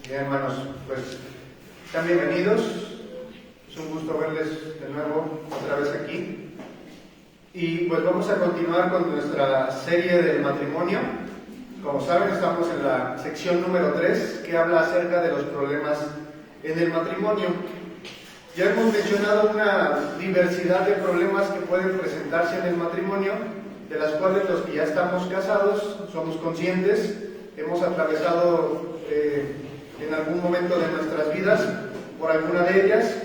Bien, hermanos, pues sean bienvenidos. Es un gusto verles de nuevo otra vez aquí. Y pues vamos a continuar con nuestra serie del matrimonio. Como saben, estamos en la sección número 3, que habla acerca de los problemas en el matrimonio. Ya hemos mencionado una diversidad de problemas que pueden presentarse en el matrimonio, de las cuales los que ya estamos casados somos conscientes, hemos atravesado en algún momento de nuestras vidas por alguna de ellas.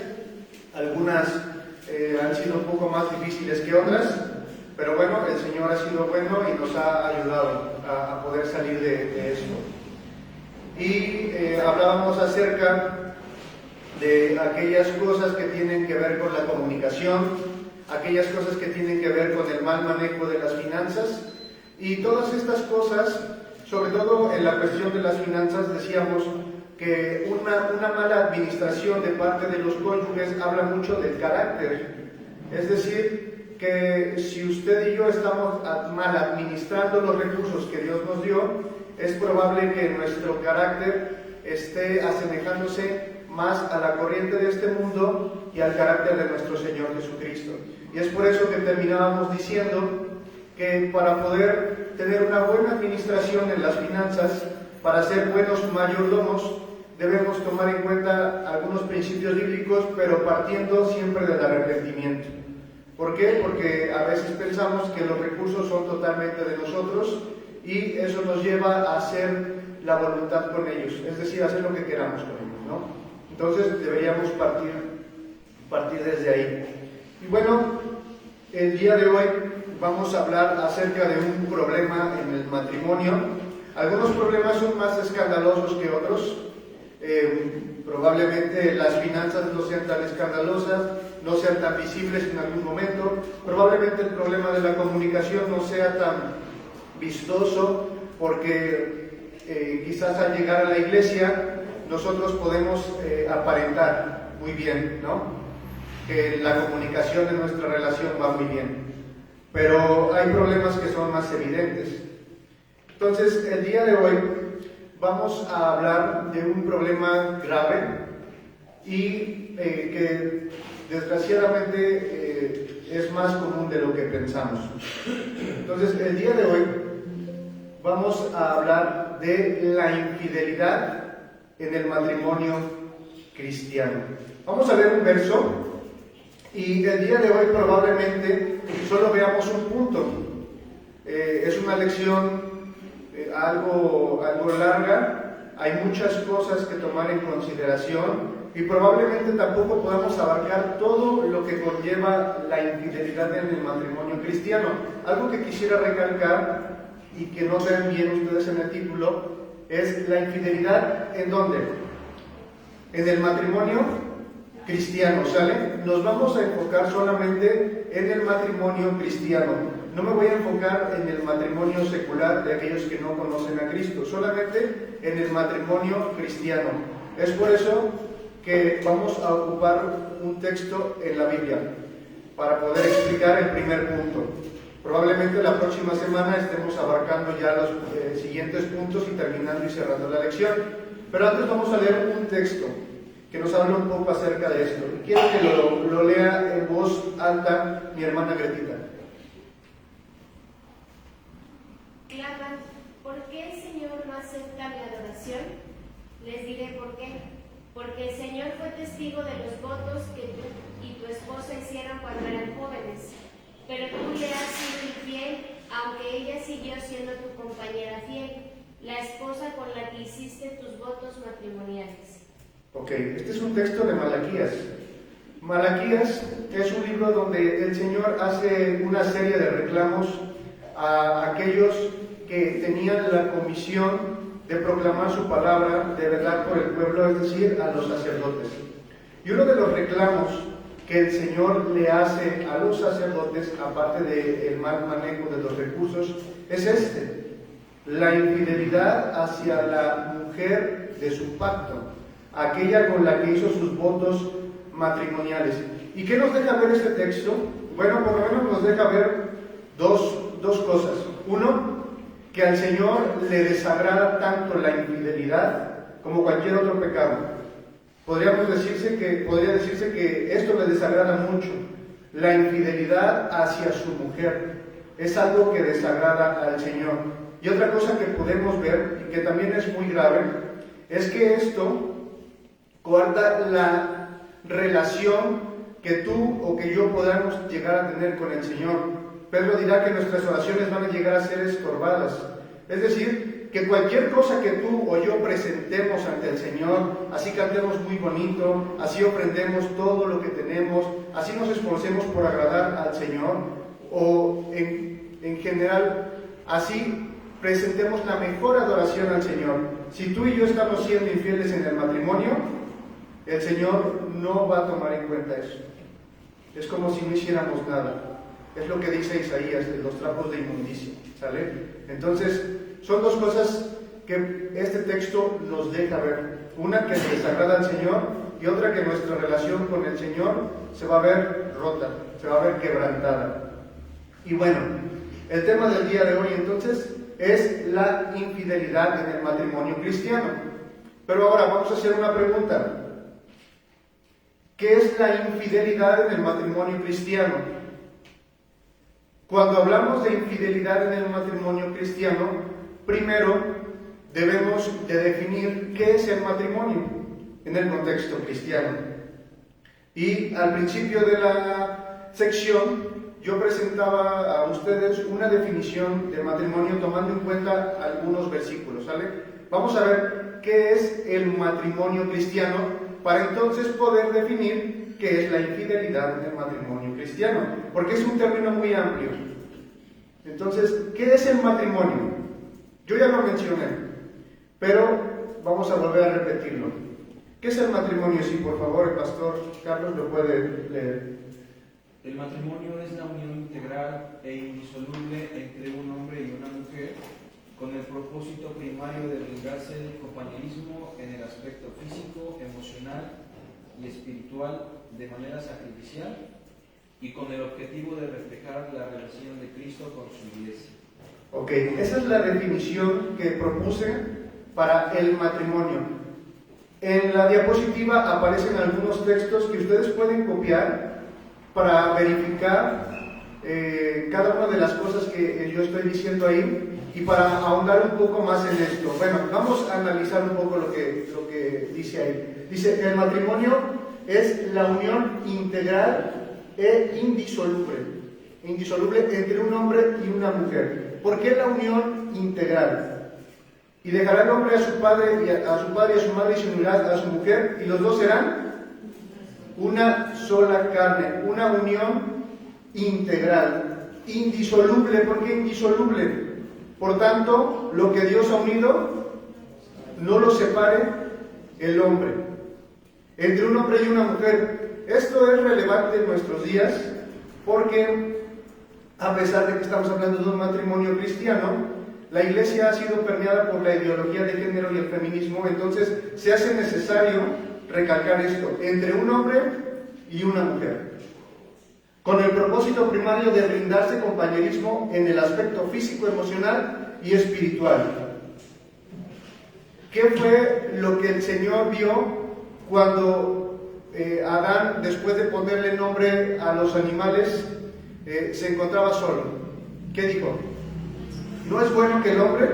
Algunas han sido un poco más difíciles que otras, pero bueno, el Señor ha sido bueno y nos ha ayudado a poder salir de esto. Y hablábamos acerca de aquellas cosas que tienen que ver con la comunicación, aquellas cosas que tienen que ver con el mal manejo de las finanzas, y todas estas cosas, sobre todo en la cuestión de las finanzas, decíamos que una mala administración de parte de los cónyuges habla mucho del carácter. Es decir, que si usted y yo estamos mal administrando los recursos que Dios nos dio, es probable que nuestro carácter esté asemejándose más a la corriente de este mundo y al carácter de nuestro Señor Jesucristo. Y es por eso que terminábamos diciendo que para poder tener una buena administración en las finanzas, para ser buenos mayordomos, debemos tomar en cuenta algunos principios bíblicos, pero partiendo siempre del arrepentimiento. ¿Por qué? Porque a veces pensamos que los recursos son totalmente de nosotros y eso nos lleva a hacer la voluntad con ellos, es decir, hacer lo que queramos con ellos, ¿no? Entonces deberíamos partir desde ahí. Y bueno, el día de hoy vamos a hablar acerca de un problema en el matrimonio. Algunos problemas son más escandalosos que otros. Probablemente las finanzas no sean tan escandalosas, no sean tan visibles en algún momento. Probablemente el problema de la comunicación no sea tan vistoso, porque quizás al llegar a la iglesia nosotros podemos aparentar muy bien, ¿no?, que la comunicación de nuestra relación va muy bien. Pero hay problemas que son más evidentes. Entonces, el día de hoy vamos a hablar de un problema grave y que desgraciadamente es más común de lo que pensamos. Entonces, el día de hoy vamos a hablar de la infidelidad en el matrimonio cristiano. Vamos a ver un verso y el día de hoy probablemente solo veamos un punto. Es una lección algo larga, hay muchas cosas que tomar en consideración y probablemente tampoco podamos abarcar todo lo que conlleva la infidelidad en el matrimonio cristiano. Algo que quisiera recalcar y que no ven bien ustedes en el título es la infidelidad. ¿En dónde? En el matrimonio cristiano, ¿sale? Nos vamos a enfocar solamente en el matrimonio cristiano. No me voy a enfocar en el matrimonio secular de aquellos que no conocen a Cristo, solamente en el matrimonio cristiano. Es por eso que vamos a ocupar un texto en la Biblia para poder explicar el primer punto. Probablemente la próxima semana estemos abarcando ya los siguientes puntos y terminando y cerrando la lección. Pero antes vamos a leer un texto que nos habla un poco acerca de esto. Quiero que lo lea en voz alta mi hermana Gretita. Claman, ¿por qué el Señor no acepta mi adoración? Les diré por qué. Porque el Señor fue testigo de los votos que tú y tu esposa hicieron cuando eran jóvenes. Pero tú le has sido infiel, aunque ella siguió siendo tu compañera fiel, la esposa con la que hiciste tus votos matrimoniales. Ok, este es un texto de Malaquías. Malaquías es un libro donde el Señor hace una serie de reclamos a aquellos que tenían la comisión de proclamar su palabra, de velar por el pueblo, es decir, a los sacerdotes. Y uno de los reclamos que el Señor le hace a los sacerdotes, aparte del mal manejo de los recursos, es la infidelidad hacia la mujer de su pacto, aquella con la que hizo sus votos matrimoniales. ¿Y qué nos deja ver este texto? Bueno, por lo menos nos deja ver dos cosas. Uno, que al Señor le desagrada tanto la infidelidad como cualquier otro pecado. Podría decirse que esto le desagrada mucho. La infidelidad hacia su mujer es algo que desagrada al Señor. Y otra cosa que podemos ver, y que también es muy grave, es que esto coarta la relación que tú o que yo podamos llegar a tener con el Señor. Pedro dirá que nuestras oraciones van a llegar a ser estorbadas. Es decir, que cualquier cosa que tú o yo presentemos ante el Señor, así cantemos muy bonito, así ofrendemos todo lo que tenemos, así nos esforcemos por agradar al Señor, o en general, así presentemos la mejor adoración al Señor. Si tú y yo estamos siendo infieles en el matrimonio, el Señor no va a tomar en cuenta eso. Es como si no hiciéramos nada. Es lo que dice Isaías de los trapos de inmundicia, ¿sale? Entonces, son dos cosas que este texto nos deja ver. Una que desagrada al Señor y otra que nuestra relación con el Señor se va a ver rota, se va a ver quebrantada. Y bueno, el tema del día de hoy entonces es la infidelidad en el matrimonio cristiano. Pero ahora vamos a hacer una pregunta. ¿Qué es la infidelidad en el matrimonio cristiano? Cuando hablamos de infidelidad en el matrimonio cristiano, primero debemos de definir qué es el matrimonio en el contexto cristiano. Y al principio de la sección yo presentaba a ustedes una definición de matrimonio tomando en cuenta algunos versículos, ¿sale? Vamos a ver qué es el matrimonio cristiano para entonces poder definir qué es la infidelidad en el matrimonio cristiano, porque es un término muy amplio. Entonces, ¿qué es el matrimonio? Yo ya lo mencioné, pero vamos a volver a repetirlo. ¿Qué es el matrimonio? Si por favor el pastor Carlos lo puede leer. El matrimonio es la unión integral e indisoluble entre un hombre y una mujer con el propósito primario de brindarse el compañerismo en el aspecto físico, emocional y espiritual de manera sacrificial y con el objetivo de reflejar la relación de Cristo con su iglesia. Ok, esa es la definición que propuse para el matrimonio. En la diapositiva aparecen algunos textos que ustedes pueden copiar para verificar cada una de las cosas que yo estoy diciendo ahí y para ahondar un poco más en esto. Bueno, vamos a analizar un poco lo que dice ahí. Dice, el matrimonio es la unión integral e indisoluble entre un hombre y una mujer. ¿Por qué la unión integral? Y dejará el hombre a su padre y a su madre y se unirá a su mujer, y los dos serán una sola carne, una unión integral, indisoluble. ¿Por qué indisoluble? Por tanto, lo que Dios ha unido, no lo separe el hombre. Entre un hombre y una mujer. Esto es relevante en nuestros días porque, a pesar de que estamos hablando de un matrimonio cristiano, la iglesia ha sido permeada por la ideología de género y el feminismo. Entonces se hace necesario recalcar esto, entre un hombre y una mujer, con el propósito primario de brindarse compañerismo en el aspecto físico, emocional y espiritual. ¿Qué fue lo que el Señor vio cuando Adán, después de ponerle nombre a los animales, se encontraba solo? ¿Qué dijo? No es bueno que el hombre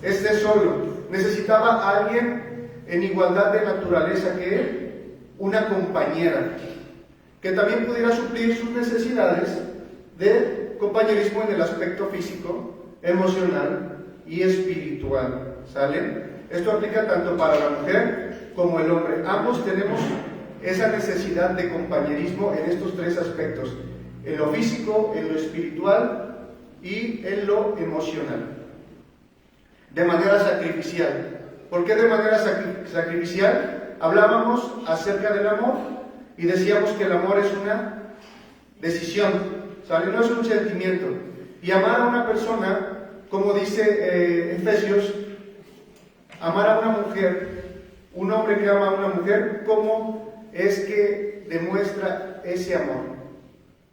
esté solo. Necesitaba a alguien en igualdad de naturaleza que él, una compañera, que también pudiera suplir sus necesidades de compañerismo en el aspecto físico, emocional y espiritual. ¿Sale? Esto aplica tanto para la mujer como el hombre. Ambos tenemos esa necesidad de compañerismo en estos tres aspectos: en lo físico, en lo espiritual y en lo emocional. De manera sacrificial. ¿Por qué de manera sacrificial? Hablábamos acerca del amor y decíamos que el amor es una decisión, ¿sale? No es un sentimiento. Y amar a una persona, como dice Efesios, amar a una mujer, un hombre que ama a una mujer, ¿cómo es que demuestra ese amor?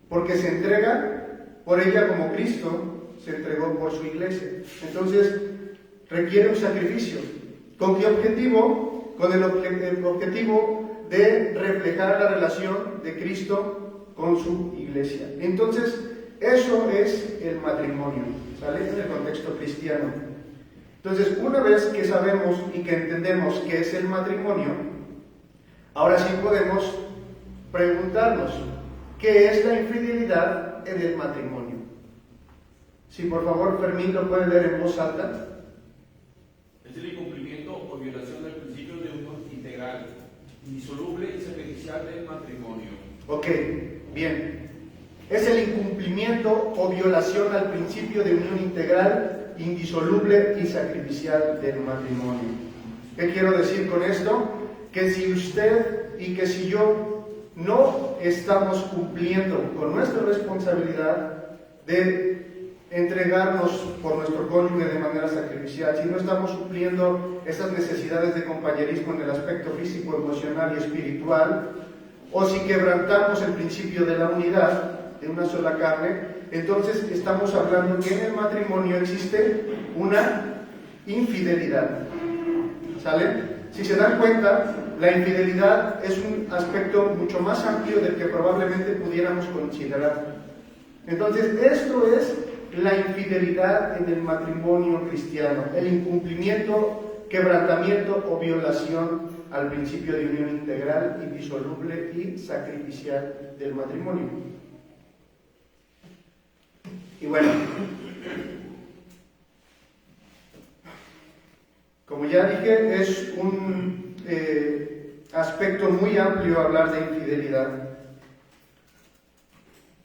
Porque se entrega por ella como Cristo se entregó por su iglesia. Entonces requiere un sacrificio. ¿Con qué objetivo? Con el objetivo de reflejar la relación de Cristo con su iglesia. Entonces, eso es el matrimonio, ¿sale? En el contexto cristiano. Entonces, una vez que sabemos y que entendemos qué es el matrimonio, ahora sí podemos preguntarnos, ¿qué es la infidelidad en el matrimonio? Si por favor Fermín lo puede leer en voz alta. Es el incumplimiento o violación del principio de unión integral, indisoluble y sacrificial del matrimonio. Ok, bien. Es el incumplimiento o violación al principio de unión integral, indisoluble y sacrificial del matrimonio. ¿Qué quiero decir con esto? Que si usted y que si yo no estamos cumpliendo con nuestra responsabilidad de entregarnos por nuestro cónyuge de manera sacrificial, si no estamos supliendo esas necesidades de compañerismo en el aspecto físico, emocional y espiritual, o si quebrantamos el principio de la unidad de una sola carne, entonces estamos hablando que en el matrimonio existe una infidelidad. ¿Sale? Si se dan cuenta, la infidelidad es un aspecto mucho más amplio del que probablemente pudiéramos considerar. Entonces, esto es la infidelidad en el matrimonio cristiano, el incumplimiento, quebrantamiento o violación al principio de unión integral, indisoluble y sacrificial del matrimonio. Y bueno, como ya dije, es un aspecto muy amplio hablar de infidelidad.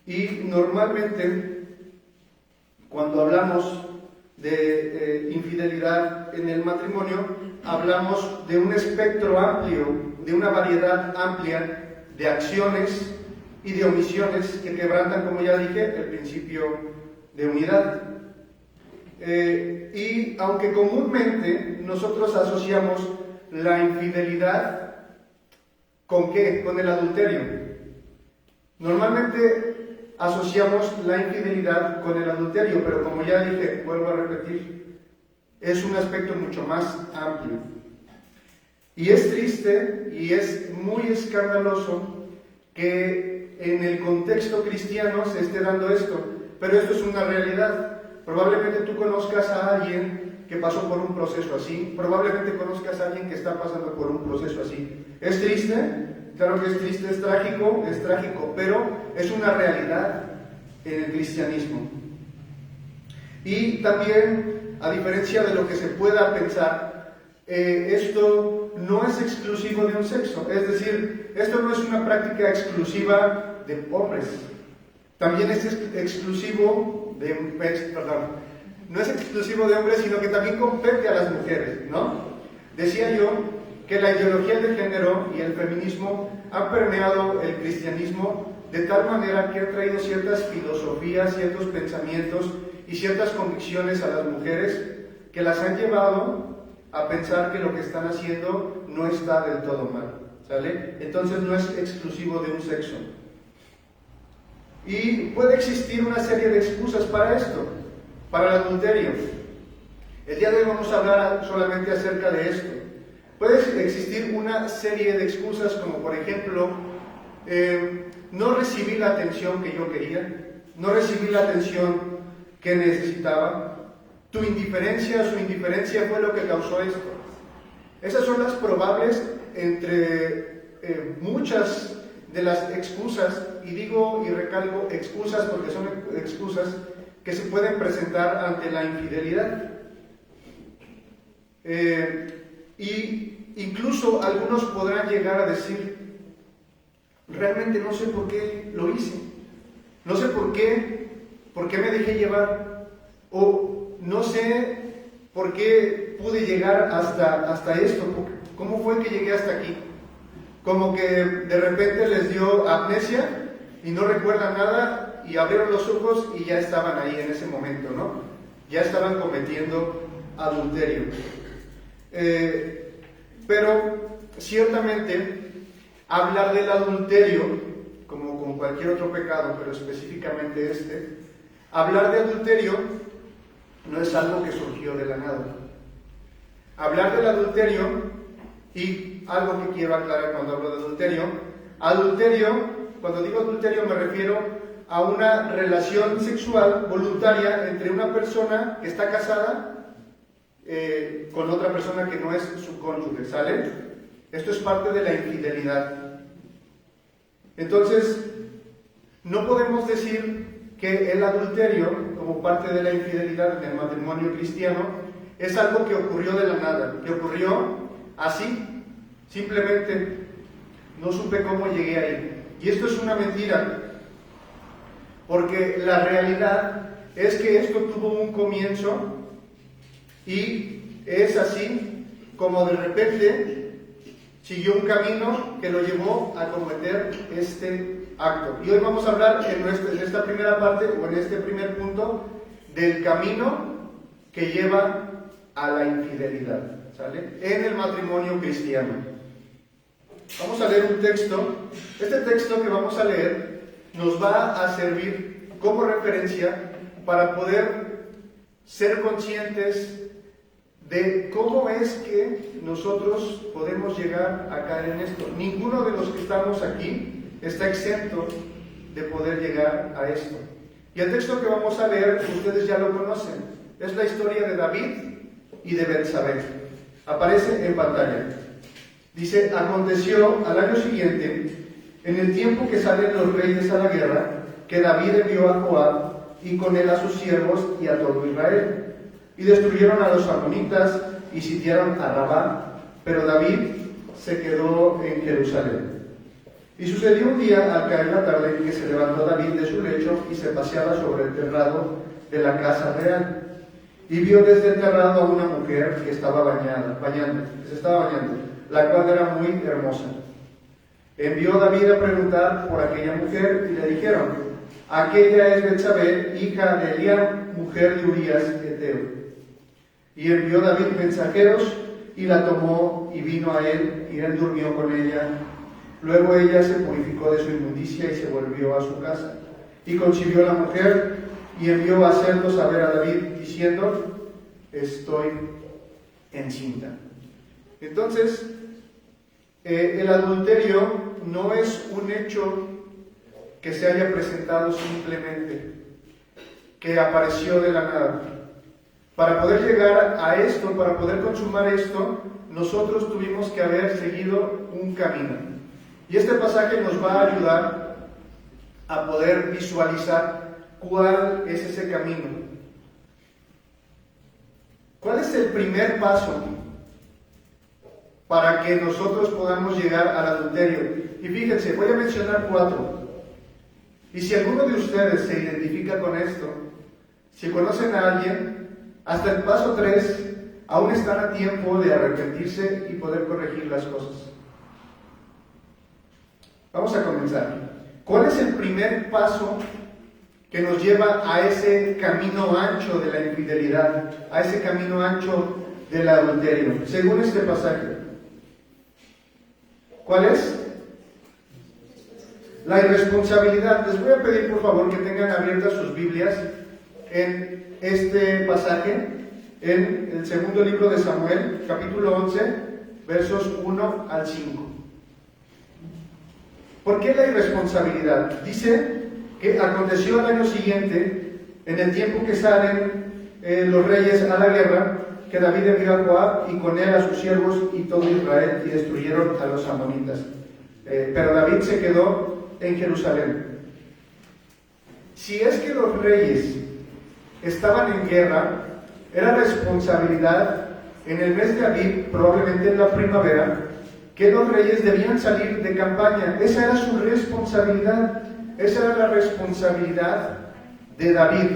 Y normalmente, cuando hablamos de infidelidad en el matrimonio, hablamos de un espectro amplio, de una variedad amplia de acciones y de omisiones que quebrantan, como ya dije, el principio de unidad. Y aunque comúnmente nosotros asociamos la infidelidad ¿con qué? Con el adulterio. Normalmente asociamos la infidelidad con el adulterio, pero como ya dije, vuelvo a repetir, es un aspecto mucho más amplio. Y es triste y es muy escandaloso que en el contexto cristiano se esté dando esto, pero esto es una realidad. Probablemente tú conozcas a alguien que pasó por un proceso así, probablemente conozcas a alguien que está pasando por un proceso así. ¿Es triste? Claro que es triste, es trágico, pero es una realidad en el cristianismo. Y también, a diferencia de lo que se pueda pensar, esto no es exclusivo de un sexo, es decir, esto no es una práctica exclusiva de hombres, también es exclusivo de, no es exclusivo de hombres, sino que también compete a las mujeres, ¿no? Decía yo que la ideología de género y el feminismo han permeado el cristianismo de tal manera que han traído ciertas filosofías, ciertos pensamientos y ciertas convicciones a las mujeres que las han llevado a pensar que lo que están haciendo no está del todo mal, ¿sale? Entonces no es exclusivo de un sexo. Y puede existir una serie de excusas para esto, para el adulterio. El día de hoy vamos a hablar solamente acerca de esto. Puede existir una serie de excusas como por ejemplo, no recibí la atención que yo quería, no recibí la atención que necesitaba, tu indiferencia, su indiferencia fue lo que causó esto. Esas son las probables entre muchas de las excusas, y digo y recalco excusas porque son excusas que se pueden presentar ante la infidelidad. Y incluso algunos podrán llegar a decir, realmente no sé por qué lo hice, no sé por qué me dejé llevar, o no sé por qué pude llegar hasta esto, cómo fue que llegué hasta aquí. Como que de repente les dio amnesia y no recuerdan nada y abrieron los ojos y ya estaban ahí en ese momento, ¿no? Ya estaban cometiendo adulterio. Pero ciertamente hablar del adulterio, como con cualquier otro pecado, pero específicamente hablar de adulterio no es algo que surgió de la nada. hablar del adulterio, y algo que quiero aclarar cuando hablo de adulterio. Adulterio, cuando digo adulterio me refiero a una relación sexual voluntaria entre una persona que está casada con otra persona que no es su cónyuge, ¿sale? Esto es parte de la infidelidad. Entonces, no podemos decir que el adulterio, como parte de la infidelidad en el matrimonio cristiano, es algo que ocurrió de la nada, que ocurrió así, simplemente no supe cómo llegué ahí. Y esto es una mentira, porque la realidad es que esto tuvo un comienzo y es así como de repente siguió un camino que lo llevó a cometer este acto. Y hoy vamos a hablar en esta primera parte, o en este primer punto, del camino que lleva a la infidelidad, ¿sale? En el matrimonio cristiano. Vamos a leer un texto. Este texto que vamos a leer nos va a servir como referencia para poder ser conscientes de cómo es que nosotros podemos llegar a caer en esto. Ninguno de los que estamos aquí está exento de poder llegar a esto. Y el texto que vamos a leer, ustedes ya lo conocen. Es la historia de David y de Betsabé. Aparece en pantalla. Dice: aconteció al año siguiente, en el tiempo que salen los reyes a la guerra, que David envió a Joab y con él a sus siervos y a todo Israel. Y destruyeron a los amonitas y sitiaron a Rabá, pero David se quedó en Jerusalén. Y sucedió un día, al caer la tarde, que se levantó David de su lecho y se paseaba sobre el terrado de la casa real. Y vio desde el terrado a una mujer que estaba se estaba bañando, la cual era muy hermosa. Envió David a preguntar por aquella mujer y le dijeron: aquella es Betsabé, hija de Eliab, mujer de Urías Heteo. Y envió David mensajeros y la tomó y vino a él, y él durmió con ella. Luego ella se purificó de su inmundicia y se volvió a su casa. Y concibió la mujer y envió a hacerlo saber a David, diciendo: estoy encinta. Entonces, el adulterio no es un hecho que se haya presentado simplemente, que apareció de la nada. Para poder llegar a esto, para poder consumar esto, nosotros tuvimos que haber seguido un camino. Y este pasaje nos va a ayudar a poder visualizar cuál es ese camino. ¿Cuál es el primer paso para que nosotros podamos llegar al adulterio? Y fíjense, voy a mencionar 4. Y si alguno de ustedes se identifica con esto, si conocen a alguien, hasta el paso 3 aún están a tiempo de arrepentirse y poder corregir las cosas. Vamos a comenzar. ¿Cuál es el primer paso que nos lleva a ese camino ancho de la infidelidad, a ese camino ancho del adulterio, según este pasaje? ¿Cuál es? La irresponsabilidad. Les voy a pedir por favor que tengan abiertas sus Biblias en este pasaje, en el segundo libro de Samuel, capítulo 11, versos 1 al 5. ¿Por qué la irresponsabilidad? Dice que aconteció al año siguiente, en el tiempo que salen los reyes a la guerra, que David envió a Joab y con él a sus siervos y todo Israel, y destruyeron a los amonitas. Pero David se quedó en Jerusalén. Si es que los reyes estaban en guerra, era responsabilidad en el mes de Aviv, probablemente en la primavera, que los reyes debían salir de campaña. Esa era su responsabilidad. Esa era la responsabilidad de David,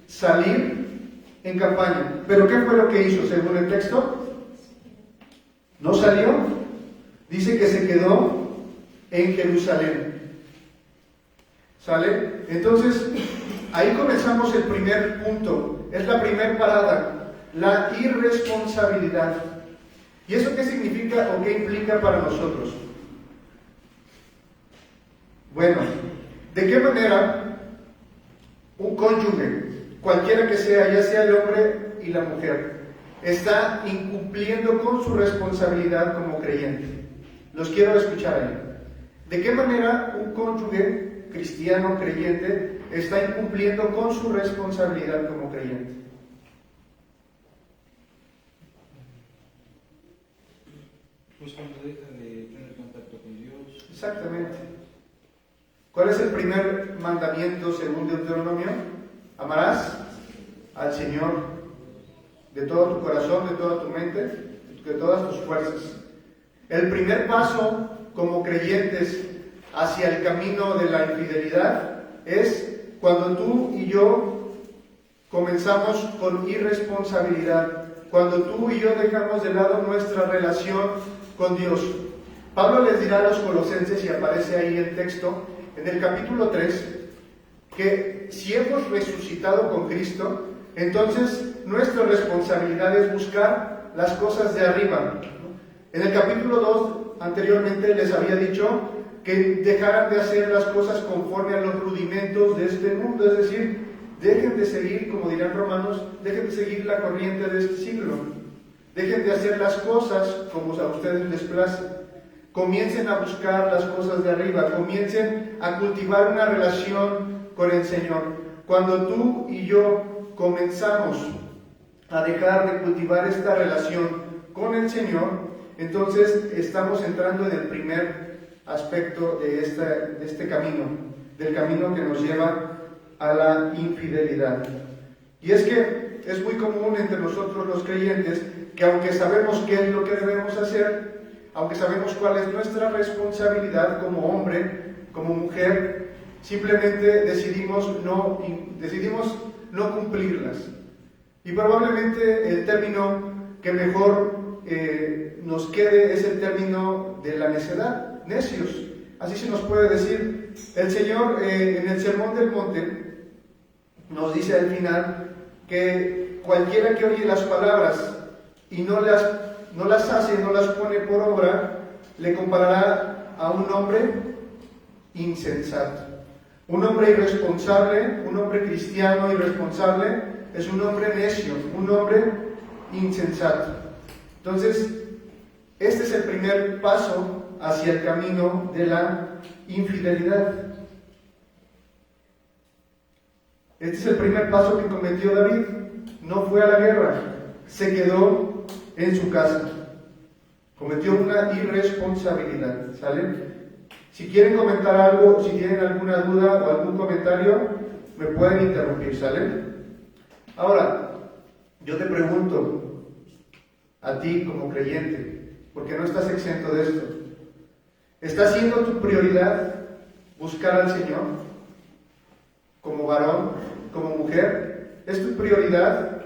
salir en campaña. ¿Pero qué fue lo que hizo según el texto? ¿No salió? Dice que se quedó en Jerusalén. ¿Sale? Entonces, ahí comenzamos el primer punto. Es la primera parada, la irresponsabilidad. ¿Y eso qué significa o qué implica para nosotros? Bueno, ¿de qué manera un cónyuge, cualquiera que sea, ya sea el hombre y la mujer, está incumpliendo con su responsabilidad como creyente? Los quiero escuchar ahí. ¿De qué manera un cónyuge cristiano creyente está incumpliendo con su responsabilidad como creyente? Pues cuando deja de tener contacto con Dios. Exactamente. ¿Cuál es el primer mandamiento según Deuteronomio? Amarás al Señor de todo tu corazón, de toda tu mente, de todas tus fuerzas. El primer paso como creyentes hacia el camino de la infidelidad es cuando tú y yo comenzamos con irresponsabilidad, cuando tú y yo dejamos de lado nuestra relación con Dios. Pablo les dirá a los colosenses, y aparece ahí el texto, en el capítulo 3, que si hemos resucitado con Cristo, entonces nuestra responsabilidad es buscar las cosas de arriba. En el capítulo 2, anteriormente les había dicho que dejaran de hacer las cosas conforme a los rudimentos de este mundo, es decir, dejen de seguir, como dirán romanos, dejen de seguir la corriente de este siglo, dejen de hacer las cosas como a ustedes les place, comiencen a buscar las cosas de arriba, comiencen a cultivar una relación con el Señor. Cuando tú y yo comenzamos a dejar de cultivar esta relación con el Señor, entonces estamos entrando en el primer aspecto de este camino, del camino que nos lleva a la infidelidad. Y es que es muy común entre nosotros los creyentes que aunque sabemos qué es lo que debemos hacer, aunque sabemos cuál es nuestra responsabilidad como hombre, como mujer, simplemente decidimos no cumplirlas. Y probablemente el término que mejor nos quede es el término de la necedad, necios, así se nos puede decir. El Señor en el Sermón del Monte nos dice al final que cualquiera que oye las palabras y no las hace, no las pone por obra, le comparará a un hombre insensato. Un hombre irresponsable, un hombre cristiano irresponsable, es un hombre necio, un hombre insensato. Entonces, este es el primer paso hacia el camino de la infidelidad. Este es el primer paso que cometió David. No fue a la guerra, se quedó en su casa. Cometió una irresponsabilidad, ¿sale? Si quieren comentar algo, si tienen alguna duda o algún comentario, me pueden interrumpir, ¿sale? Ahora, yo te pregunto, a ti como creyente, porque no estás exento de esto, ¿está siendo tu prioridad buscar al Señor? Como varón, como mujer, ¿es tu prioridad?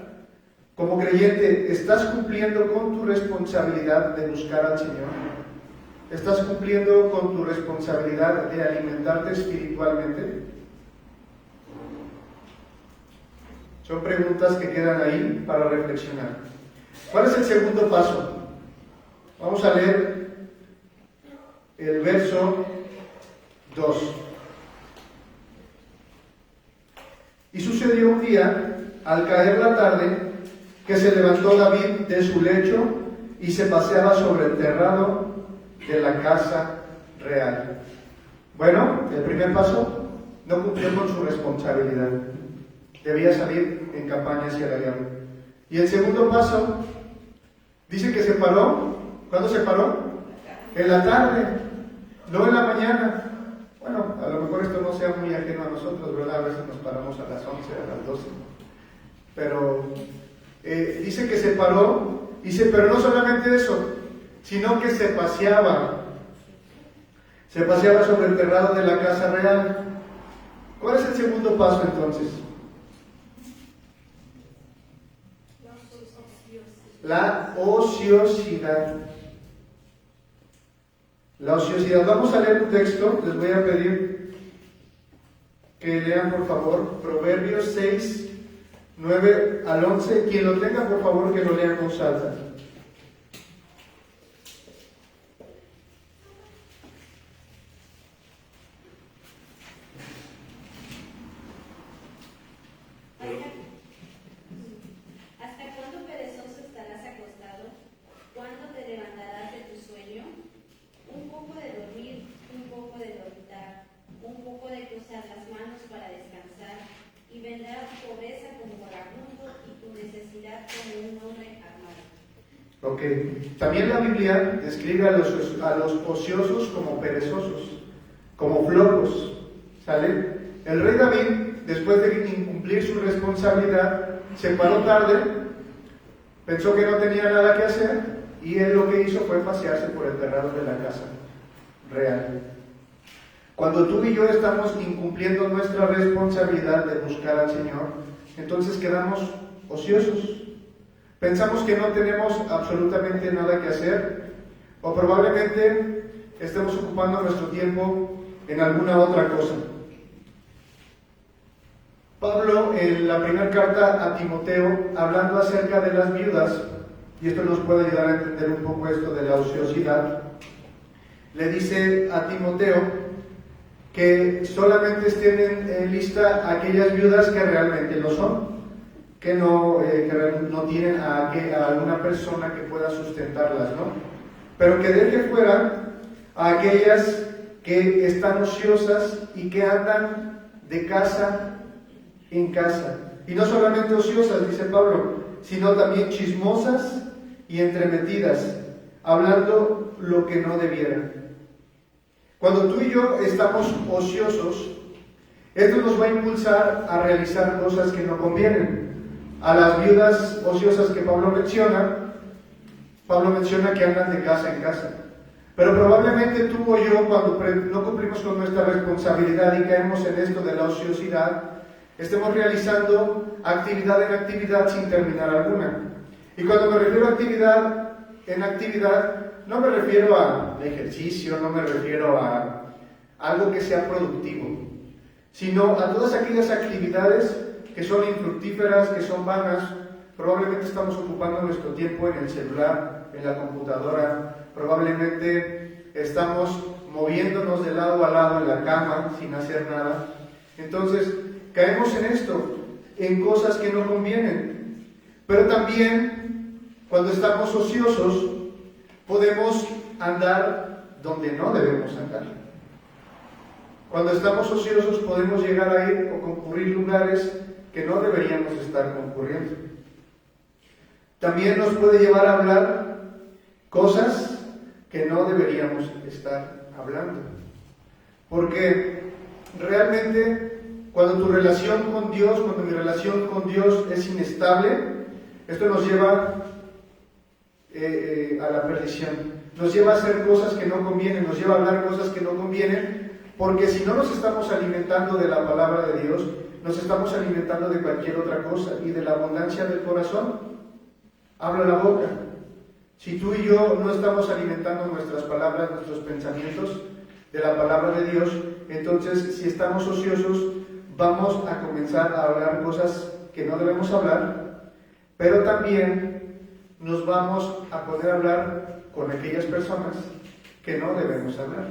Como creyente, ¿estás cumpliendo con tu responsabilidad de buscar al Señor? ¿Estás cumpliendo con tu responsabilidad de alimentarte espiritualmente? Son preguntas que quedan ahí para reflexionar. ¿Cuál es el segundo paso? Vamos a leer el verso 2. Y sucedió un día, al caer la tarde, que se levantó David de su lecho y se paseaba sobre el terrado de la casa real. Bueno, el primer paso, no cumplió con su responsabilidad. Debía salir en campaña hacia la guerra. Y el segundo paso, dice que se paró. ¿Cuándo se paró? En la tarde, no en la mañana. Bueno, a lo mejor esto no sea muy ajeno a nosotros, ¿verdad? A veces nos paramos a las 11, a las 12. Pero dice que se paró, dice, pero no solamente eso, sino que se paseaba sobre el terrado de la casa real. ¿Cuál es el segundo paso entonces? La ociosidad. La ociosidad. Vamos a leer un texto, les voy a pedir que lean por favor Proverbios 6, 9 al 11. Quien lo tenga, por favor, que lo lea con voz alta. ¿Hasta cuándo perezoso estarás porque también la Biblia describe a los ociosos como perezosos, como flojos, ¿sale? El rey David, después de incumplir su responsabilidad, se paró tarde, pensó que no tenía nada que hacer, y él lo que hizo fue pasearse por el terrado de la casa real. Cuando tú y yo estamos incumpliendo nuestra responsabilidad de buscar al Señor, entonces quedamos ociosos. Pensamos que no tenemos absolutamente nada que hacer, o probablemente estemos ocupando nuestro tiempo en alguna otra cosa. Pablo, en la primera carta a Timoteo, hablando acerca de las viudas, y esto nos puede ayudar a entender un poco esto de la ociosidad, le dice a Timoteo que solamente estén en lista aquellas viudas que realmente lo son, que no tienen a alguna persona que pueda sustentarlas, ¿no? Pero que deje fuera a aquellas que están ociosas y que andan de casa en casa. Y no solamente ociosas, dice Pablo, sino también chismosas y entremetidas, hablando lo que no debieran. Cuando tú y yo estamos ociosos, esto nos va a impulsar a realizar cosas que no convienen. A las viudas ociosas que Pablo menciona que andan de casa en casa. Pero probablemente tú o yo, cuando no cumplimos con nuestra responsabilidad y caemos en esto de la ociosidad, estemos realizando actividad en actividad sin terminar alguna. Y cuando me refiero a actividad en actividad, no me refiero a ejercicio, no me refiero a algo que sea productivo, sino a todas aquellas actividades que son infructíferas, que son vanas. Probablemente estamos ocupando nuestro tiempo en el celular, en la computadora, probablemente estamos moviéndonos de lado a lado en la cama sin hacer nada. Entonces, caemos en esto, en cosas que no convienen. Pero también, cuando estamos ociosos, podemos andar donde no debemos andar. Cuando estamos ociosos podemos llegar a ir o concurrir lugares que no deberíamos estar concurriendo. También nos puede llevar a hablar cosas que no deberíamos estar hablando. Porque realmente cuando tu relación con Dios, cuando mi relación con Dios es inestable, esto nos lleva a la perdición. Nos lleva a hacer cosas que no convienen, nos lleva a hablar cosas que no convienen, porque si no nos estamos alimentando de la palabra de Dios, nos estamos alimentando de cualquier otra cosa, y de la abundancia del corazón habla la boca. Si tú y yo no estamos alimentando nuestras palabras, nuestros pensamientos de la palabra de Dios, entonces si estamos ociosos, vamos a comenzar a hablar cosas que no debemos hablar, pero también nos vamos a poder hablar con aquellas personas que no debemos hablar,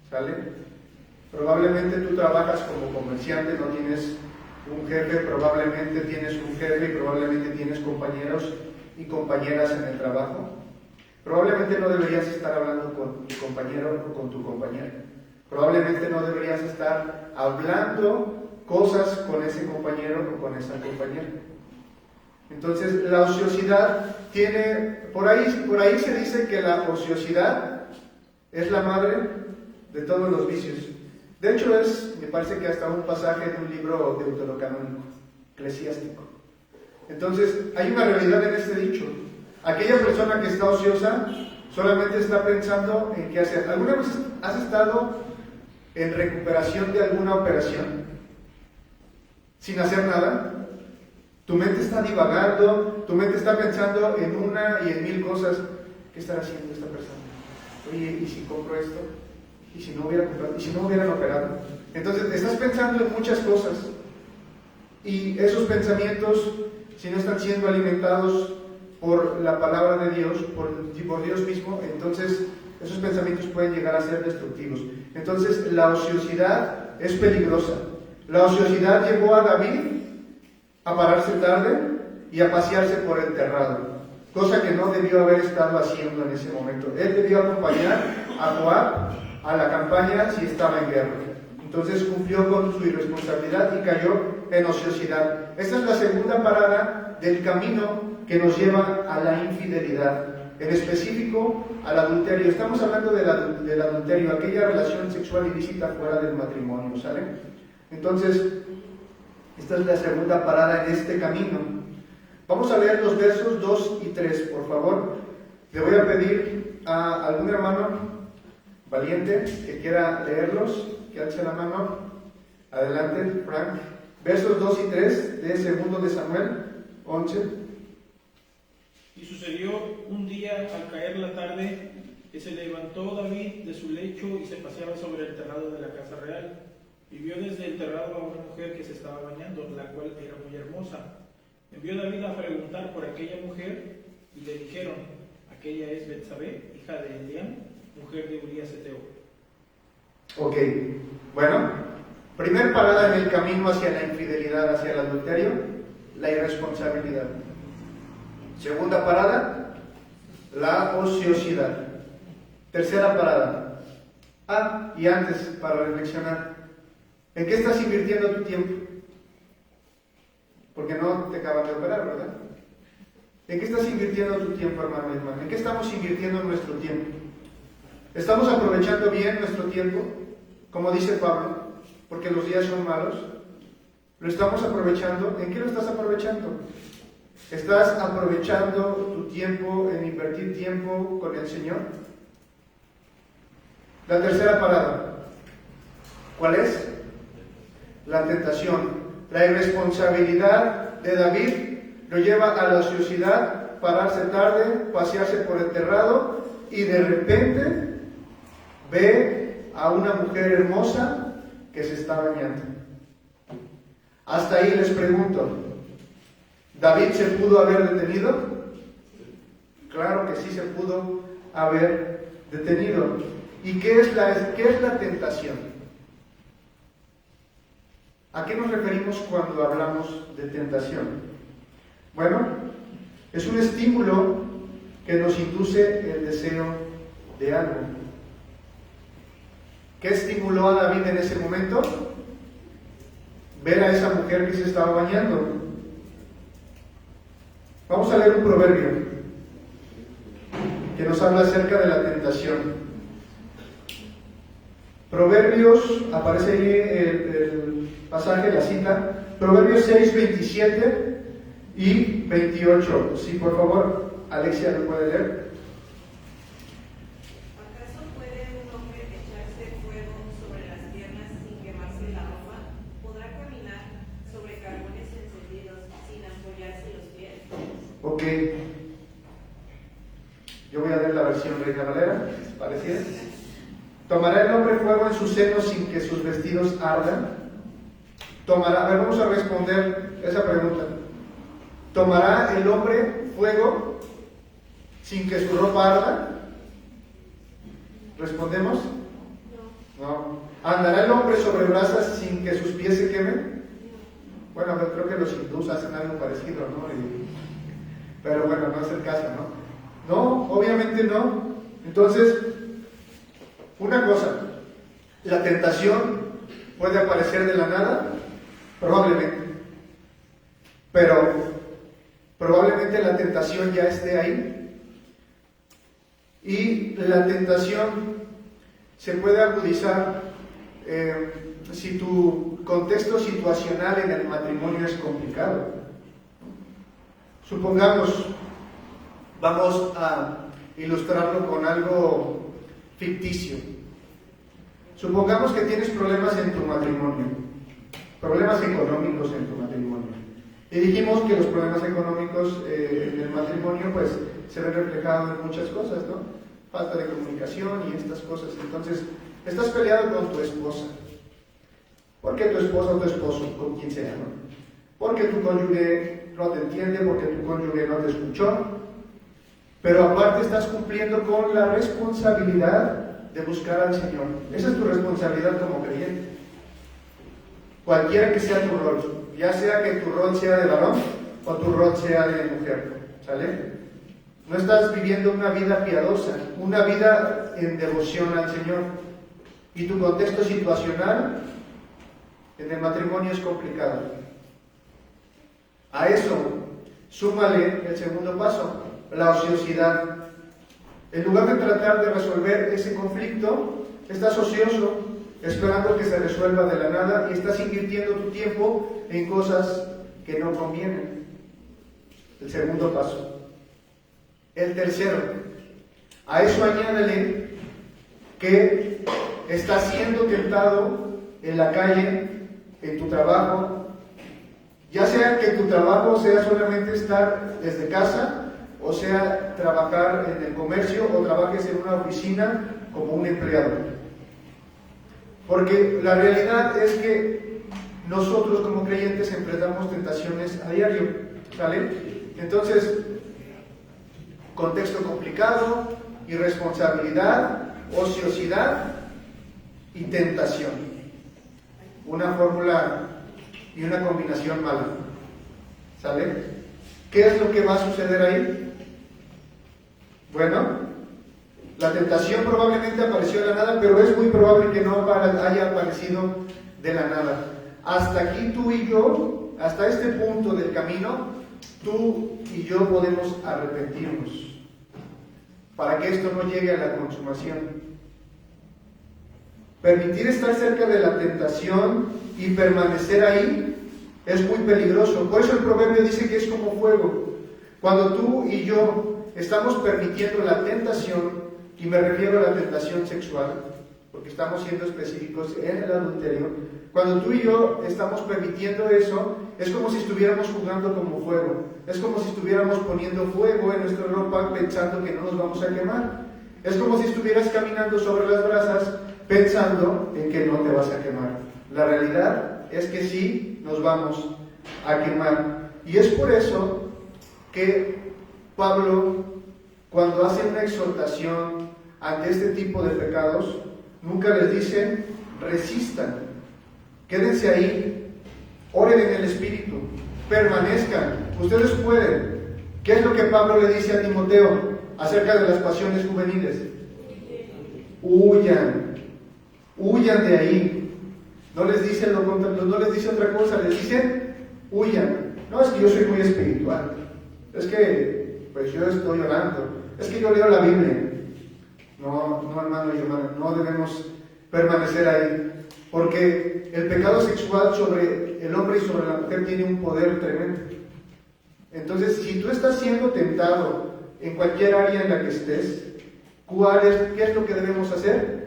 ¿sale? Probablemente tú trabajas como comerciante, no tienes un jefe, probablemente tienes un jefe y probablemente tienes compañeros y compañeras en el trabajo. Probablemente no deberías estar hablando con tu compañero o con tu compañera. Probablemente no deberías estar hablando cosas con ese compañero o con esa compañera. Entonces, la ociosidad tiene, por ahí se dice que la ociosidad es la madre de todos los vicios. De hecho, me parece que hasta un pasaje de un libro deuterocanónico, eclesiástico. Entonces, hay una realidad en este dicho. Aquella persona que está ociosa solamente está pensando en qué hacer. ¿Alguna vez has estado en recuperación de alguna operación sin hacer nada? Tu mente está divagando, tu mente está pensando en una y en mil cosas. ¿Qué estará haciendo esta persona? Oye, ¿y si compro esto? ¿Y si no hubiera comprado? ¿Y si no hubieran operado? Entonces, estás pensando en muchas cosas. Y esos pensamientos, si no están siendo alimentados por la palabra de Dios, por Dios mismo, entonces esos pensamientos pueden llegar a ser destructivos. Entonces, la ociosidad es peligrosa. La ociosidad llevó a David a pararse tarde y a pasearse por el terrado, cosa que no debió haber estado haciendo en ese momento. Él debió acompañar a Joab a la campaña si estaba en guerra. Entonces cumplió con su irresponsabilidad y cayó en ociosidad. Esta es la segunda parada del camino que nos lleva a la infidelidad. en específico al adulterio. Estamos hablando del adulterio, aquella relación sexual ilícita fuera del matrimonio, ¿sale? Entonces, esta es la segunda parada en este camino. Vamos a leer los versos 2 y 3, por favor. Le voy a pedir a algún hermano valiente que quiera leerlos, que alce la mano. Adelante, Frank. Versos 2 y 3 de 2 de Samuel 11. Y sucedió un día al caer la tarde que se levantó David de su lecho y se paseaba sobre el terrado de la casa real. Y vio desde el terrado a una mujer que se estaba bañando, la cual era muy hermosa. Envió David a preguntar por aquella mujer y le dijeron: aquella es Betsabé, hija de Eliam, mujer de Urías Eteo. Ok, bueno, primer parada en el camino hacia la infidelidad, hacia el adulterio, la irresponsabilidad. Segunda parada, la ociosidad. Tercera parada. Y antes, para reflexionar, ¿en qué estás invirtiendo tu tiempo? Porque no te acaban de operar, ¿verdad? ¿En qué estás invirtiendo tu tiempo, hermano y hermana? ¿En qué estamos invirtiendo nuestro tiempo? ¿Estamos aprovechando bien nuestro tiempo? Como dice Pablo, porque los días son malos. ¿Lo estamos aprovechando? ¿En qué lo estás aprovechando? ¿Estás aprovechando tu tiempo en invertir tiempo con el Señor? La tercera parada, ¿cuál es? La tentación. La irresponsabilidad de David lo lleva a la ociosidad, pararse tarde, pasearse por el terrado y de repente ve a una mujer hermosa que se está bañando. Hasta ahí les pregunto, ¿David se pudo haber detenido? Claro que sí se pudo haber detenido. ¿Y qué es la tentación? ¿A qué nos referimos cuando hablamos de tentación? Bueno, es un estímulo que nos induce el deseo de algo. ¿Qué estimuló a David en ese momento? Ver a esa mujer que se estaba bañando. Vamos a leer un proverbio que nos habla acerca de la tentación. Proverbios, aparece ahí el pasaje, la cita, Proverbios 6, 27 y 28. Sí, por favor, Alexia, ¿lo puede leer? ¿Acaso puede un hombre echarse fuego sobre las piernas sin quemarse la ropa? ¿Podrá caminar sobre carbones encendidos sin apoyarse los pies? Ok. Yo voy a leer la versión Reina Valera, ¿parecida? ¿Tomará el hombre fuego en sus senos sin que sus vestidos ardan? A ver, vamos a responder esa pregunta. ¿Tomará el hombre fuego sin que su ropa arda? ¿Respondemos? No. ¿Andará el hombre sobre brasas sin que sus pies se quemen? Bueno, creo que los hindús hacen algo parecido, ¿no? Pero bueno, no es el caso, ¿no? No, obviamente no. Entonces, una cosa, la tentación puede aparecer de la nada, probablemente, pero probablemente la tentación ya esté ahí, y la tentación se puede agudizar si tu contexto situacional en el matrimonio es complicado. Supongamos, vamos a ilustrarlo con algo ficticio. Supongamos que tienes problemas en tu matrimonio, problemas económicos en tu matrimonio. Y dijimos que los problemas económicos en el matrimonio pues se ven reflejados en muchas cosas, ¿no? Falta de comunicación y estas cosas. Entonces, estás peleado con tu esposa. ¿Por qué tu esposa o tu esposo? Con quien sea, ¿no? Porque tu cónyuge no te entiende, porque tu cónyuge no te escuchó. Pero aparte estás cumpliendo con la responsabilidad de buscar al Señor. Esa es tu responsabilidad como creyente. Cualquiera que sea tu rol, ya sea que tu rol sea de varón o tu rol sea de mujer, ¿sale? No estás viviendo una vida piadosa, una vida en devoción al Señor. Y tu contexto situacional en el matrimonio es complicado. A eso, súmale el segundo paso, la ociosidad. En lugar de tratar de resolver ese conflicto, estás ocioso, esperando que se resuelva de la nada y estás invirtiendo tu tiempo en cosas que no convienen. El segundo paso. El tercero, a eso añádele que estás siendo tentado en la calle, en tu trabajo, ya sea que tu trabajo sea solamente estar desde casa, o sea trabajar en el comercio o trabajes en una oficina como un empleado. Porque la realidad es que nosotros como creyentes enfrentamos tentaciones a diario, ¿sale? Entonces, contexto complicado, irresponsabilidad, ociosidad y tentación. Una fórmula y una combinación mala, ¿sale? ¿Qué es lo que va a suceder ahí? Bueno, la tentación probablemente apareció de la nada, pero es muy probable que no haya aparecido de la nada. Hasta aquí tú y yo, hasta este punto del camino, tú y yo podemos arrepentirnos para que esto no llegue a la consumación. Permitir estar cerca de la tentación y permanecer ahí es muy peligroso. Por eso el proverbio dice que es como fuego. Cuando tú y yo estamos permitiendo la tentación, y me refiero a la tentación sexual, porque estamos siendo específicos en el adulterio, cuando tú y yo estamos permitiendo eso, es como si estuviéramos jugando como fuego, es como si estuviéramos poniendo fuego en nuestra ropa pensando que no nos vamos a quemar, es como si estuvieras caminando sobre las brasas pensando en que no te vas a quemar. La realidad es que sí nos vamos a quemar, y es por eso que Pablo, cuando hace una exhortación ante este tipo de pecados, nunca les dice resistan, quédense ahí, oren en el Espíritu, permanezcan, ustedes pueden. ¿Qué es lo que Pablo le dice a Timoteo acerca de las pasiones juveniles? Huyan de ahí. No les dice otra cosa, les dice huyan. No es que yo soy muy espiritual, es que pues yo estoy orando, es que yo leo la Biblia. No, hermano y hermana, no debemos permanecer ahí, porque el pecado sexual sobre el hombre y sobre la mujer tiene un poder tremendo. Entonces, si tú estás siendo tentado en cualquier área en la que estés, ¿qué es lo que debemos hacer?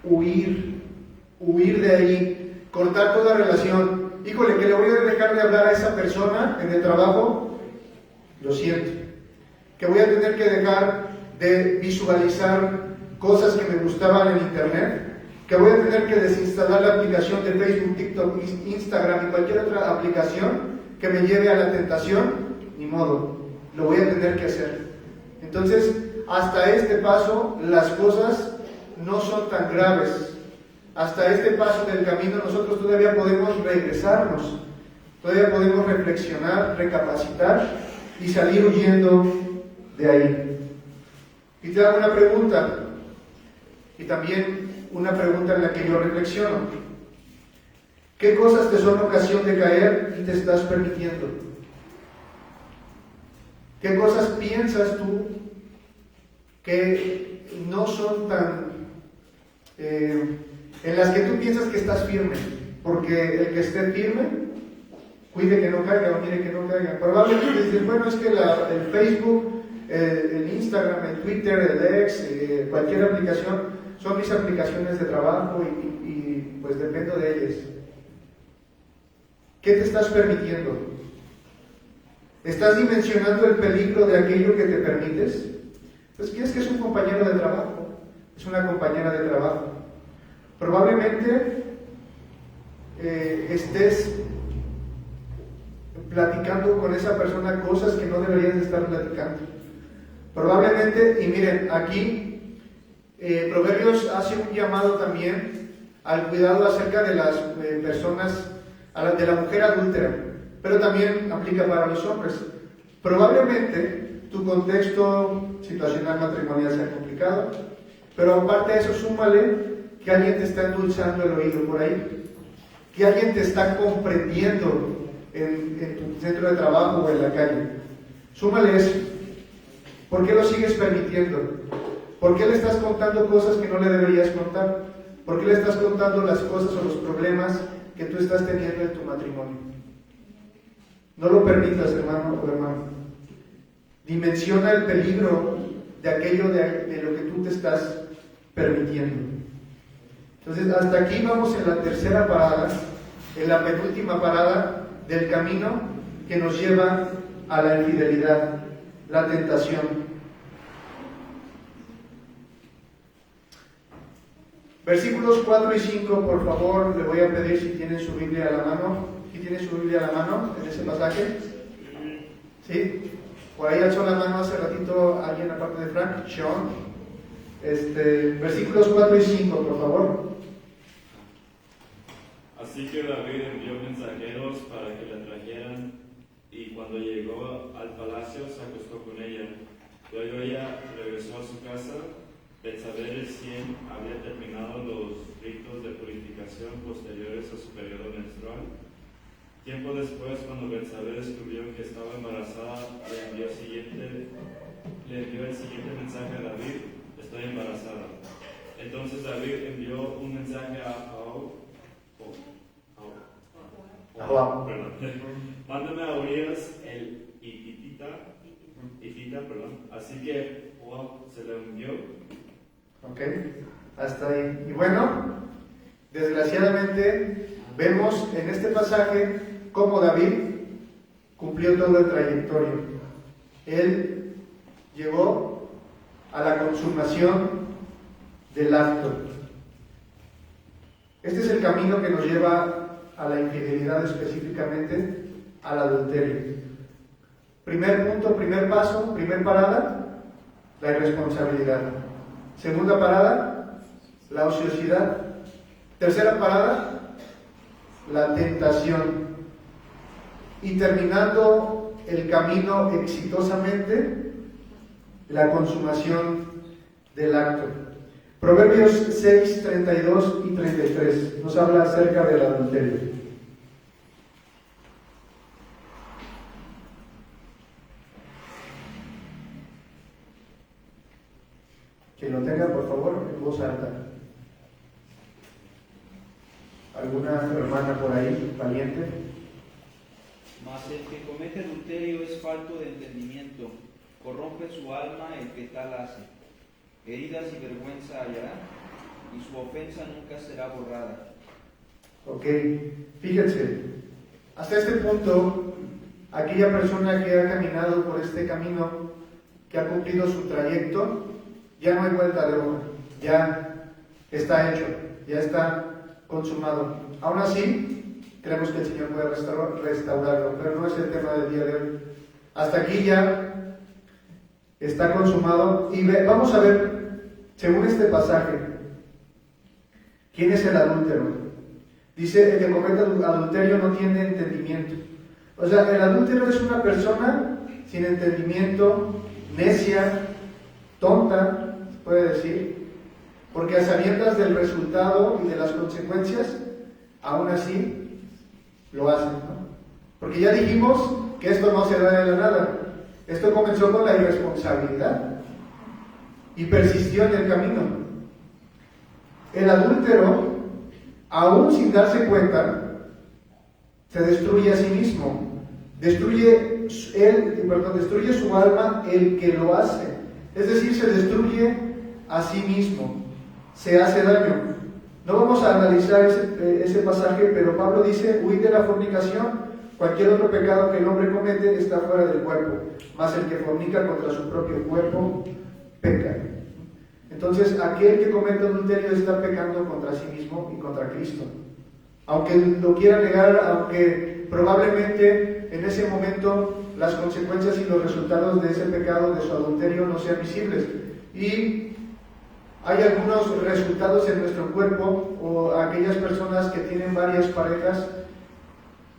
Huir de ahí, cortar toda relación. Híjole, que le voy a dejar de hablar a esa persona en el trabajo, lo siento. Que voy a tener que dejar de visualizar cosas que me gustaban en internet, que voy a tener que desinstalar la aplicación de Facebook, TikTok, Instagram y cualquier otra aplicación que me lleve a la tentación, ni modo, lo voy a tener que hacer. Entonces, hasta este paso, las cosas no son tan graves. Hasta este paso del camino nosotros todavía podemos regresarnos, todavía podemos reflexionar, recapacitar y salir huyendo de ahí. Y te hago una pregunta, y también una pregunta en la que yo reflexiono. ¿Qué cosas te son ocasión de caer y te estás permitiendo? ¿Qué cosas piensas tú que no son tan... en las que tú piensas que estás firme? Porque el que esté firme, cuide que no caiga o mire que no caiga. Probablemente dices, bueno, es que el Facebook, el Instagram, el Twitter, el X, cualquier aplicación, son mis aplicaciones de trabajo y pues dependo de ellas. ¿Qué te estás permitiendo? ¿Estás dimensionando el peligro de aquello que te permites? Pues ¿qué es que es un compañero de trabajo? Es una compañera de trabajo. Probablemente estés platicando con esa persona cosas que no deberías de estar platicando. Probablemente, y miren, aquí Proverbios hace un llamado también al cuidado acerca de las personas, de la mujer adúltera, pero también aplica para los hombres. Probablemente tu contexto situacional matrimonial sea complicado, pero aparte de eso, súmale que alguien te está endulzando el oído por ahí, que alguien te está comprendiendo en tu centro de trabajo o en la calle. Súmale eso. ¿Por qué lo sigues permitiendo? ¿Por qué le estás contando cosas que no le deberías contar? ¿Por qué le estás contando las cosas o los problemas que tú estás teniendo en tu matrimonio? No lo permitas, hermano o hermana. Dimensiona el peligro de aquello de lo que tú te estás permitiendo. Entonces, hasta aquí vamos en la tercera parada, en la penúltima parada del camino que nos lleva a la infidelidad, la tentación. Versículos 4 y 5, por favor, le voy a pedir si tienen su Biblia a la mano. ¿Sí tiene su Biblia a la mano en ese pasaje? ¿Sí? Por ahí alzó la mano hace ratito alguien aparte de Frank, Sean. Versículos 4 y 5, por favor. Así que David envió mensajeros para que la trajeran, y cuando llegó al palacio se acostó con ella. Luego ella regresó a su casa. Betsabé recién había terminado los ritos de purificación posteriores a su periodo menstrual. Tiempo después, cuando Betsabé descubrió que estaba embarazada, le envió el siguiente mensaje a David: estoy embarazada. Entonces David envió un mensaje a mándame a Urias el hitita, así que Joab se lo envió. Ok, hasta ahí. Y bueno, desgraciadamente vemos en este pasaje cómo David cumplió todo el trayectorio. Él llegó a la consumación del acto. Este es el camino que nos lleva a la infidelidad, específicamente al adulterio. Primer punto, primer paso, primer parada, la irresponsabilidad. Segunda parada, la ociosidad. Tercera parada, la tentación. Y terminando el camino exitosamente, la consumación del acto. Proverbios 6, 32 y 33 nos habla acerca del adulterio. Quien lo tenga, por favor, en voz alta. ¿Alguna hermana por ahí, valiente? Mas el que comete adulterio es falto de entendimiento, corrompe su alma el que tal hace. Heridas y vergüenza hallará, y su ofensa nunca será borrada. Ok, fíjense, hasta este punto, aquella persona que ha caminado por este camino, que ha cumplido su trayecto, ya no hay vuelta de hoja, ya está hecho, ya está consumado. Aún así, creemos que el Señor puede restaurarlo, pero no es el tema del día de hoy. Hasta aquí ya está consumado. Y vamos a ver, según este pasaje, ¿quién es el adúltero? Dice, el que comete adulterio no tiene entendimiento. O sea, el adúltero es una persona sin entendimiento, necia, tonta, se puede decir, porque a sabiendas del resultado y de las consecuencias, aún así lo hacen, ¿no? Porque ya dijimos que esto no se da de la nada. Esto comenzó con la irresponsabilidad y persistió en el camino. El adúltero, aún sin darse cuenta, se destruye a sí mismo. Destruye su alma el que lo hace. Es decir, se destruye a sí mismo. Se hace daño. No vamos a analizar ese pasaje, pero Pablo dice: huid de la fornicación. Cualquier otro pecado que el hombre comete está fuera del cuerpo, mas el que fornica contra su propio cuerpo peca. Entonces, aquel que comete adulterio está pecando contra sí mismo y contra Cristo. Aunque lo quiera negar, aunque probablemente en ese momento las consecuencias y los resultados de ese pecado, de su adulterio, no sean visibles. Y hay algunos resultados en nuestro cuerpo, o aquellas personas que tienen varias parejas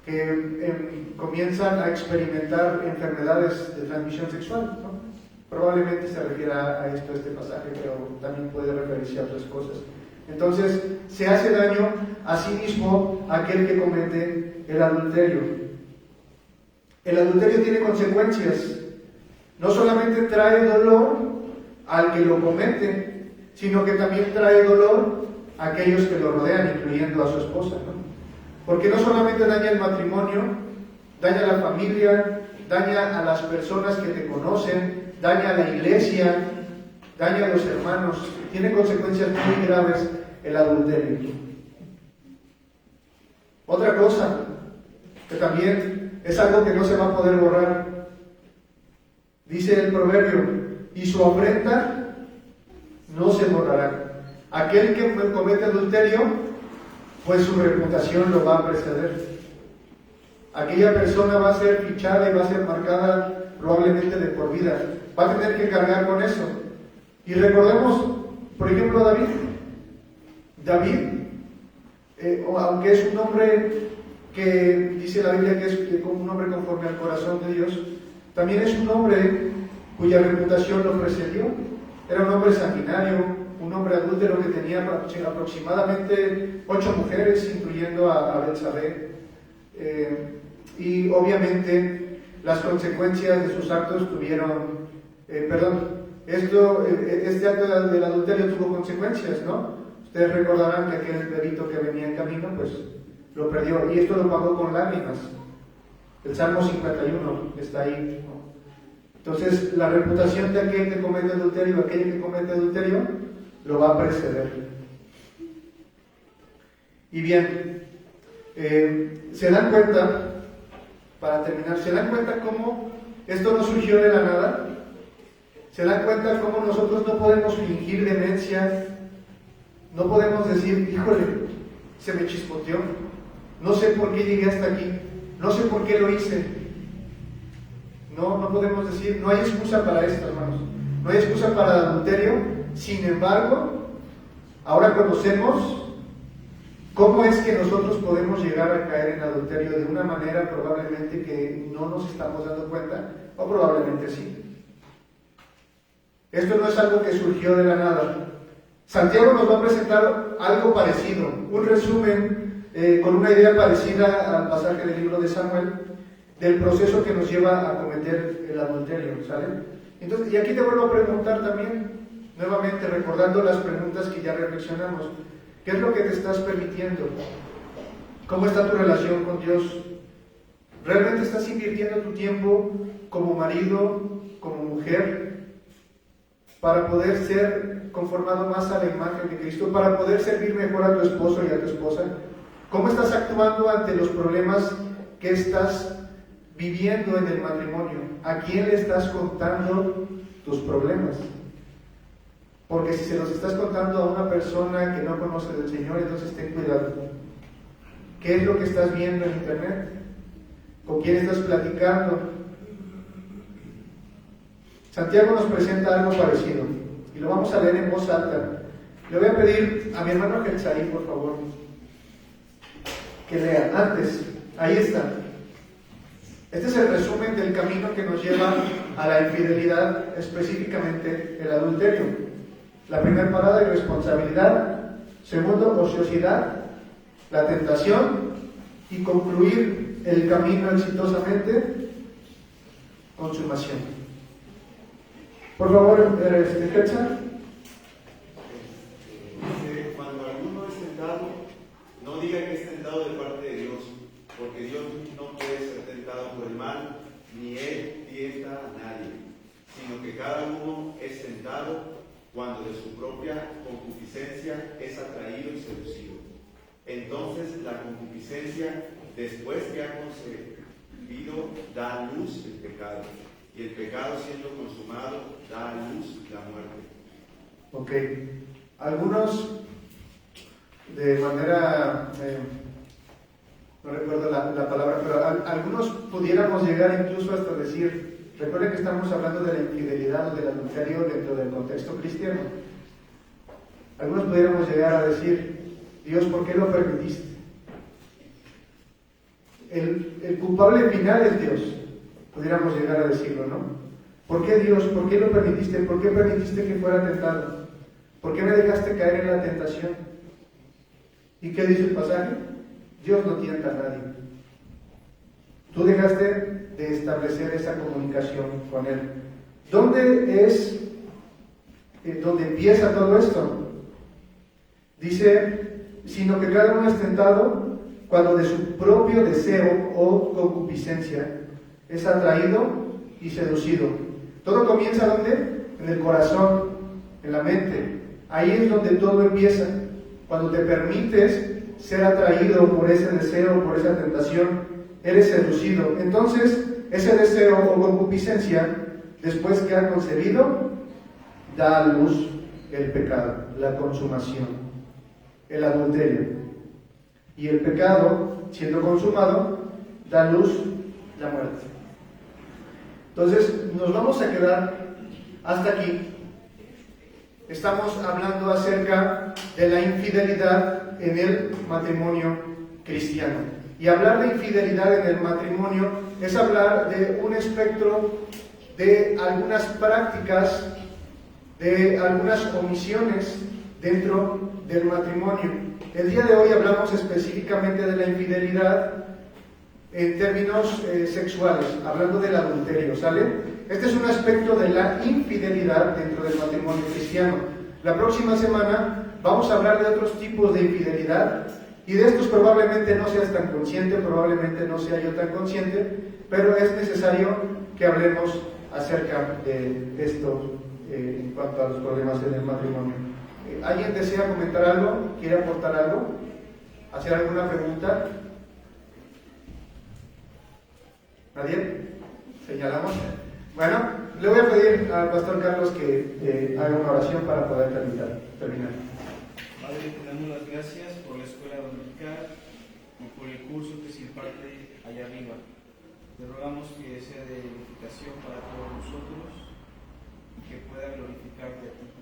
que comienzan a experimentar enfermedades de transmisión sexual, ¿no? Probablemente se refiera a esto, este pasaje, pero también puede referirse a otras cosas. Entonces, se hace daño a sí mismo aquel que comete el adulterio. El adulterio tiene consecuencias. no solamente trae dolor al que lo comete, sino que también trae dolor a aquellos que lo rodean, incluyendo a su esposa, ¿no? Porque no solamente daña el matrimonio, daña a la familia, daña a las personas que te conocen, daña a la iglesia, daña a los hermanos, tiene consecuencias muy graves el adulterio. Otra cosa, que también es algo que no se va a poder borrar, dice el proverbio, y su afrenta no se borrará. Aquel que comete adulterio, pues su reputación lo va a preceder. Aquella persona va a ser fichada y va a ser marcada probablemente de por vida. Va a tener que cargar con eso. Y recordemos, por ejemplo, David. Aunque es un hombre que dice la Biblia que es un hombre conforme al corazón de Dios, también es un hombre cuya reputación lo precedió. Era un hombre sanguinario, un hombre adúltero que tenía aproximadamente 8 mujeres, incluyendo a Betsabé. Y obviamente las consecuencias de sus actos tuvieron, este acto del adulterio tuvo consecuencias, ¿no? Ustedes recordarán que aquel bebito que venía en camino, pues lo perdió, y esto lo pagó con lágrimas. El Salmo 51 está ahí, ¿no? Entonces, la reputación de aquel que comete adulterio, aquel que comete adulterio, lo va a preceder. Y bien, se dan cuenta, para terminar, se dan cuenta cómo esto no surgió de la nada. Se dan cuenta cómo nosotros no podemos fingir demencia, no podemos decir, híjole, se me chispoteó, no sé por qué llegué hasta aquí, no sé por qué lo hice. No podemos decir, no hay excusa para esto, hermanos, no hay excusa para el adulterio. Sin embargo, ahora conocemos cómo es que nosotros podemos llegar a caer en adulterio de una manera probablemente que no nos estamos dando cuenta, o probablemente sí. Esto no es algo que surgió de la nada. Santiago nos va a presentar algo parecido, un resumen con una idea parecida al pasaje del libro de Samuel, del proceso que nos lleva a cometer el adulterio, ¿sale? Entonces, y aquí te vuelvo a preguntar también, nuevamente recordando las preguntas que ya reflexionamos. ¿Qué es lo que te estás permitiendo? ¿Cómo está tu relación con Dios? ¿Realmente estás invirtiendo tu tiempo como marido, como mujer, para poder ser conformado más a la imagen de Cristo, para poder servir mejor a tu esposo y a tu esposa? ¿Cómo estás actuando ante los problemas que estás viviendo en el matrimonio? ¿A quién le estás contando tus problemas? Porque si se los estás contando a una persona que no conoce del Señor, entonces ten cuidado. ¿Qué es lo que estás viendo en internet? ¿Con quién estás platicando? Santiago nos presenta algo parecido y lo vamos a leer en voz alta. Le voy a pedir a mi hermano Gelsaí, por favor, que lea. Antes, ahí está. Este es el resumen del camino que nos lleva a la infidelidad, específicamente el adulterio. La primera parada, irresponsabilidad. Segundo, ociosidad. La tentación. Y concluir el camino exitosamente, consumación. Por favor, Hetza. Cuando alguno es tentado, no diga que es tentado de parte de Dios, porque Dios no puede ser tentado por el mal, ni Él tienta a nadie, sino que cada uno es tentado cuando de su propia concupiscencia es atraído y seducido. Entonces la concupiscencia, después que ha concebido, da a luz el pecado, y el pecado, siendo consumado, da a luz la muerte. Ok. Algunos, de manera, no recuerdo la palabra, pero algunos pudiéramos llegar incluso hasta decir, recuerden que estamos hablando de la infidelidad o del adulterio dentro del contexto cristiano. Algunos pudiéramos llegar a decir, Dios, ¿por qué lo permitiste? El culpable final es Dios, pudiéramos llegar a decirlo, ¿no? ¿Por qué Dios? ¿Por qué lo permitiste? ¿Por qué permitiste que fuera tentado? ¿Por qué me dejaste caer en la tentación? ¿Y qué dice el pasaje? Dios no tienta a nadie. Tú dejaste de establecer esa comunicación con Él. ¿Dónde es donde empieza todo esto? Dice, sino que cada uno es tentado cuando de su propio deseo o concupiscencia es atraído y seducido. Todo comienza ¿dónde? En el corazón, en la mente. Ahí es donde todo empieza. Cuando te permites ser atraído por ese deseo, por esa tentación, eres seducido. Entonces, ese deseo o concupiscencia, después que ha concebido, da a luz el pecado, la consumación, el adulterio. Y el pecado, siendo consumado, da a luz la muerte. Entonces, nos vamos a quedar hasta aquí. Estamos hablando acerca de la infidelidad en el matrimonio cristiano. Y hablar de infidelidad en el matrimonio es hablar de un espectro de algunas prácticas, de algunas omisiones dentro del matrimonio. El día de hoy hablamos específicamente de la infidelidad en términos sexuales, hablando del adulterio, ¿sale? Este es un aspecto de la infidelidad dentro del matrimonio cristiano. La próxima semana vamos a hablar de otros tipos de infidelidad, y de estos probablemente no seas tan consciente, probablemente no sea yo tan consciente, pero es necesario que hablemos acerca de esto en cuanto a los problemas en el matrimonio. ¿Alguien desea comentar algo? ¿Quiere aportar algo? ¿Hacer alguna pregunta? ¿Nadie? ¿Señalamos? Bueno, le voy a pedir al pastor Carlos que haga una oración para poder terminar. Padre, te damos las gracias por la escuela dominical y por el curso que se imparte allá arriba. Te rogamos que sea de edificación para todos nosotros y que pueda glorificarte a ti.